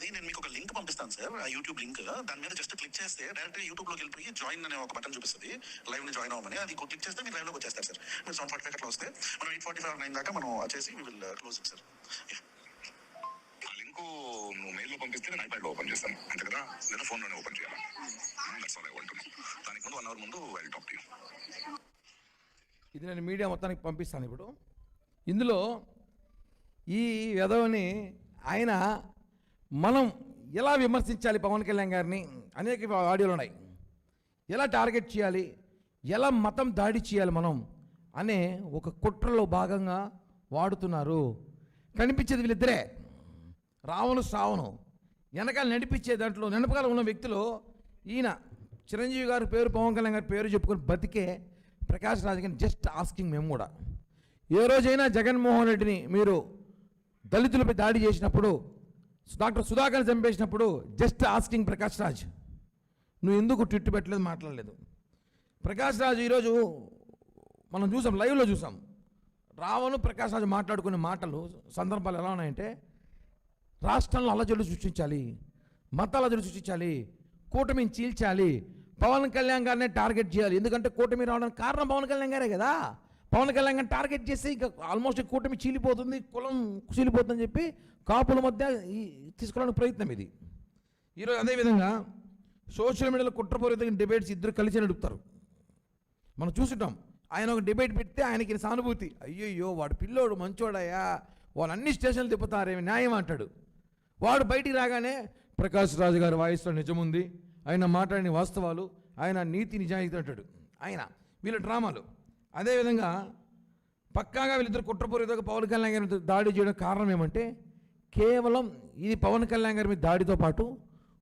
అది నేను మీకు ఒక లింక్ పంపిస్తాను సార్, ఆ యూట్యూబ్ లింక్. దాని మీద జస్ట్ క్లిక్ చేస్తే డైరెక్ట్ యూట్యూబ్ లోకి వెళ్ళిపోయి జాయిన్ అనే ఒక బటన్ చూపిస్తుంది, లైవ్ ని జాయిన్ అవ్వమని. అది క్లిక్ చేస్తే మీరు లైవ్ లోకి వచ్చేస్తారు సార్. మీరు 7:45 అట్లా వస్తే మనం 8:45 9 దాకా మనం చేసి we will close it sir. ఆ లింక్ నువ్వు మెయిల్ లో పంపిస్తే నేను ఐప్యాడ్ లో ఓపెన్ చేస్తాను అంతే కదా, లేదా ఫోన్ లోనే ఓపెన్ చేయాలి. That's all I want. దానికి ముందు 1 hour ముందు I will talk to you. ఇది నేను మీడియా మొత్తానికి పంపిస్తాను. ఇప్పుడు ఇందులో ఈ వ్యధవని ఆయన మనం ఎలా విమర్శించాలి, పవన్ కళ్యాణ్ గారిని అనేక ఆడియోలు ఉన్నాయి, ఎలా టార్గెట్ చేయాలి, ఎలా మతం దాడి చేయాలి మనం అనే ఒక కుట్రలో భాగంగా వాడుతున్నారు. కనిపించేది వీళ్ళిద్దరే, రావణు శ్రావణు. వెనకాల నడిపించే దాంట్లో వెనకాల ఉన్న వ్యక్తులు ఈయన చిరంజీవి గారి పేరు, పవన్ కళ్యాణ్ గారి పేరు చెప్పుకొని బతికే ప్రకాష్ రాజ్ గారిని జస్ట్ ఆస్కింగ్. మేము కూడా ఏ రోజైనా జగన్మోహన్ రెడ్డిని మీరు దళితులపై దాడి చేసినప్పుడు, డాక్టర్ సుధాకర్ చంపేసినప్పుడు జస్ట్ ఆస్కింగ్ ప్రకాష్ రాజ్, నువ్వు ఎందుకు ట్విట్ పెట్టలేదు, మాట్లాడలేదు? ప్రకాష్ రాజ్ ఈరోజు మనం చూసాం, లైవ్లో చూసాం, రావణు ప్రకాష్ రాజ్ మాట్లాడుకునే మాటలు సందర్భాలు ఎలా ఉన్నాయంటే, రాష్ట్రంలో అల్లజడులు సృష్టించాలి, మత అల్లజడులు సృష్టించాలి, కూటమిని చీల్చాలి, పవన్ కళ్యాణ్ గారినే టార్గెట్ చేయాలి. ఎందుకంటే కూటమి రావడానికి కారణం పవన్ కళ్యాణ్ గారే కదా. పవన్ కళ్యాణ్ గారిని టార్గెట్ చేస్తే ఇంకా ఆల్మోస్ట్ కూటమి చీలిపోతుంది, కులం చీలిపోతుందని చెప్పి కాపుల మధ్య తీసుకోవడానికి ప్రయత్నం ఇది. ఈరోజు అదేవిధంగా సోషల్ మీడియాలో కుట్రపూరితంగా డిబేట్స్ ఇద్దరు కలిసి నడుపుతారు. మనం చూసుంటాం. ఆయన ఒక డిబేట్ పెడితే ఆయనకి సానుభూతి, అయ్యయ్యో వాడు పిల్లోడు మంచోడయ్యా, వాళ్ళు అన్ని స్టేషన్లు తిప్పుతారేమి న్యాయం అంటాడు. వాడు బయటికి రాగానే ప్రకాష్ రాజు గారి వాయిస్లో నిజముంది, ఆయన మాట్లాడిన వాస్తవాలు, ఆయన నీతి నిజాయితీ అంటాడు ఆయన. వీళ్ళ డ్రామాలు. అదేవిధంగా పక్కాగా వీళ్ళిద్దరు కుట్రపూరితంగా పవన్ కళ్యాణ్ గారి మీద దాడి చేయడం కారణం ఏమంటే, కేవలం ఇది పవన్ కళ్యాణ్ గారి మీద దాడితో పాటు